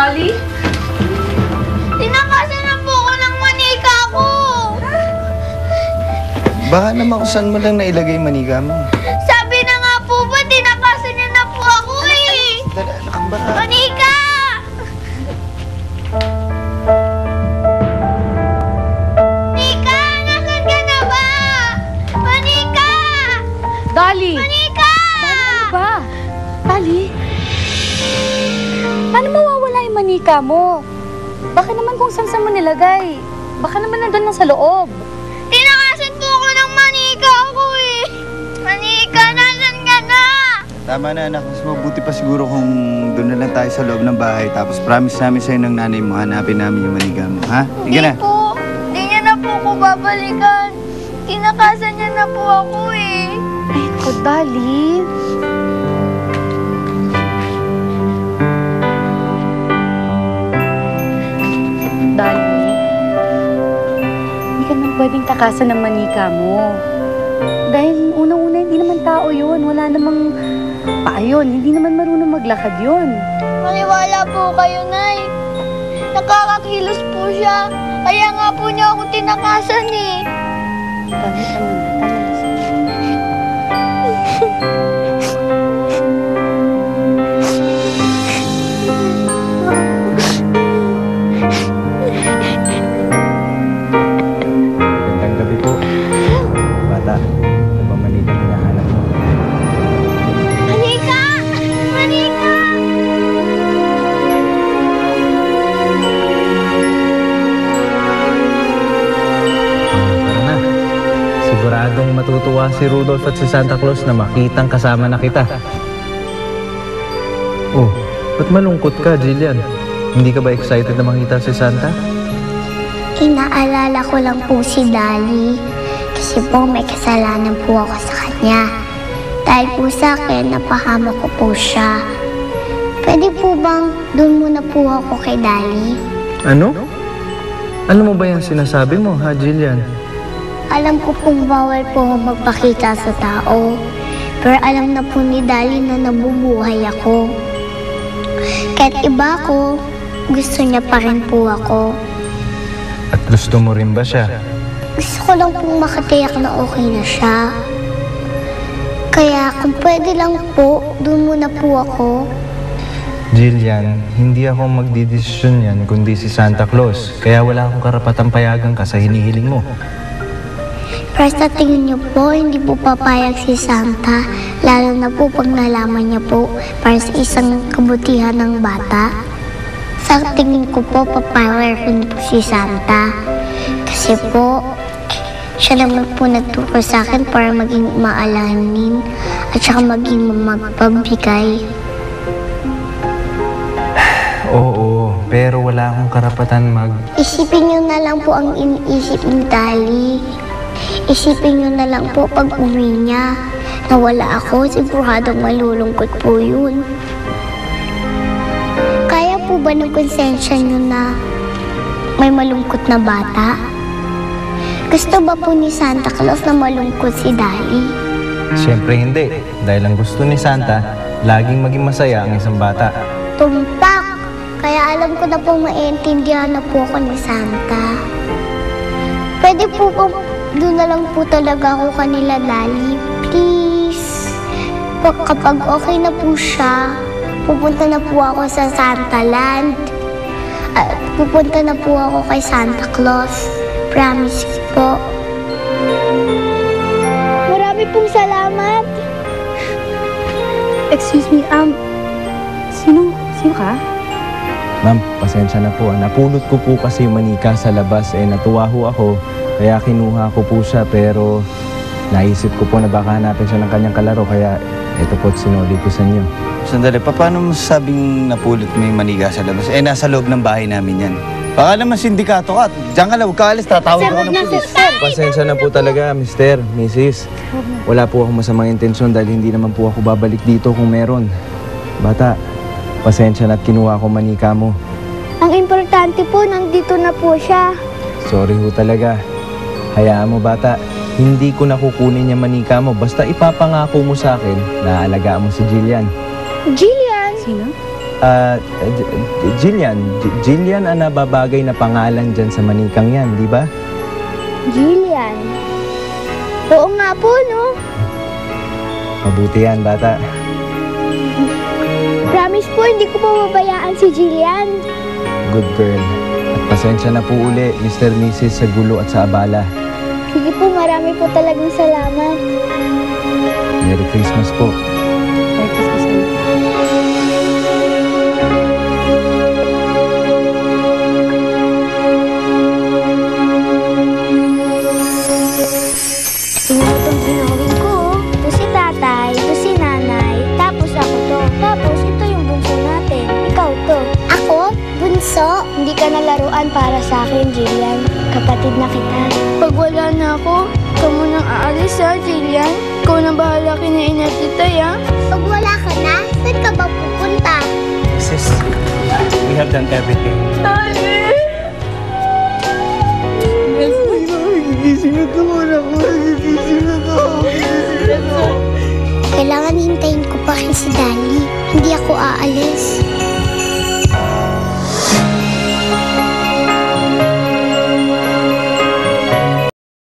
Dolly? Tinakasan na po ako ng manika ko! Baka naman kung saan mo lang nailagay manika mo. Sabi na nga po ba, tinakasan niya na po ako eh! Dala, anak, baka... Manika! Manika! Nasaan ka na ba? Manika! Dolly! Manika! Ano ba? Dolly? Paano mawawala yung manika mo? Baka naman kung saan mo nilagay. Baka naman nandun lang sa loob. Tinakasan po ako ng manika ko eh! Manika, nasaan ka na? Tama na anak, mas mabuti pa siguro kung doon na lang tayo sa loob ng bahay. Tapos promise namin sa'yo ng nanay mo, hanapin namin yung manika mo, ha? Sige na. po. Hindi niya na po ako babalikan. Tinakasan niya na po ako eh. Ay, ko, Dolly. Dolly, hindi ka naman pwedeng takasan ng manika mo. Dahil unang-una, hindi naman tao yun. Wala namang paa yun. Hindi naman marunong maglakad yun. Maniwala po kayo, Nay. Nakakakilos po siya. Kaya nga po niya ako tinakasan eh. Dolly, tama na. Tama na. Magandang gabi po. Bata, ano ba manika hinahanap mo? Manika! Manika! Tara na. Siguradong matutuwa si Rudolph at si Santa Claus na makitang kasama na kita. Oh, ba't malungkot ka, Jillian? Hindi ka ba excited na makita si Santa? Inaalala ko lang po si Dali. Kasi po may kasalanan po ako sa kanya. Dahil po sa akin, napahama ko po siya. Pwede po bang doon muna po ako kay Dali? Ano? Ano mo ba yung sinasabi mo, ha, Jillian? Alam ko pong bawal po ako magpakita sa tao. Pero alam na po ni Dali na nabubuhay ako. Kahit iba ko, gusto niya pa rin po ako. At gusto mo rin ba siya? Gusto ko lang pong makatiyak na okay na siya. Kaya kung pwede lang po, doon muna po ako. Jillian, hindi ako magdidesisyon yan kundi si Santa Claus. Kaya wala akong karapatang payagan ka sa hinihiling mo. Pero sa tingin niyo po, hindi po papayag si Santa. Lalo na po pag nalaman niya po para sa isang kabutihan ng bata. Sa tingin ko po, papayag rin po si Santa. Kasi po, siya naman po nagturo sa akin para maging maalahanin at saka maging magpabigay. Oo, pero wala akong karapatan Isipin niyo na lang po ang iniisip ni Dali. Isipin niyo na lang po pag uwi niya. Na wala ako, siguradong malulungkot po yun. Kaya po ba ng konsensya niyo na may malungkot na bata? Gusto ba po ni Santa Claus na malungkot si Dali? Siyempre hindi. Dahil ang gusto ni Santa, laging maging masaya ang isang bata. Tumpak! Kaya alam ko na po maiintindihan na po ako ni Santa. Pwede po ba doon na lang po talaga ako kanila, Dali? Please. Kapag okay na po siya, pupunta na po ako sa Santa Land. At pupunta na po ako kay Santa Claus. Promise po. Marami pong salamat. Excuse me, sino ka? Ma'am, pasensya na po. Napulot ko po kasi yung manika sa labas. Natuwa ho ako. Kaya kinuha ko po siya. Pero naisip ko po na baka hanapin siya ng kanyang kalaro. Kaya ito po sinuli ko sa inyo. Sandali, paano mo sabing napulot mo yung manika sa labas? Nasa loob ng bahay namin yan. Baka naman sindikato ka. Diyan ka na, huwag ka alis. Tatawag ako ng pulis. Pasensya na po talaga, Mr., Mrs. Wala po akong masamang intensyon dahil hindi naman po ako babalik dito kung meron. Bata, pasensya na at kinuha ko manika mo. Ang importante po, nandito na po siya. Sorry ho talaga. Hayaan mo, bata. Hindi ko nakukunin yung manika mo. Basta ipapangako mo sa akin na aalagaan mo si Jillian. Jillian? Sino? Jillian ang nababagay na pangalan dyan sa manikang yan, di ba? Jillian. Oo nga po, no? Mabuti yan, bata. Promise po, hindi ko pababayaan si Jillian. Good girl. At pasensya na po uli, Mr. and Mrs. sa gulo at sa abala. Sige po, marami po talagang salamat. Merry Christmas po. Merry Christmas ulit. Tingnan mo itong ginawin ko. Ito si tatay, ito si nanay, tapos ako to. Tapos ito yung bunso natin. Ikaw to. Ako? Bunso? Hindi ka na laruan para sa akin, Jillian. Kapatid na kita. Pag wala na ako, ikaw mo nang aalis ha, Jillian. Ikaw na bahala kina Titay ha. Pag wala ka na, saan ka ba pupunta? Sis, we have done everything. Kailangan hintayin ko pa rin si Dali. Hindi ako aalis.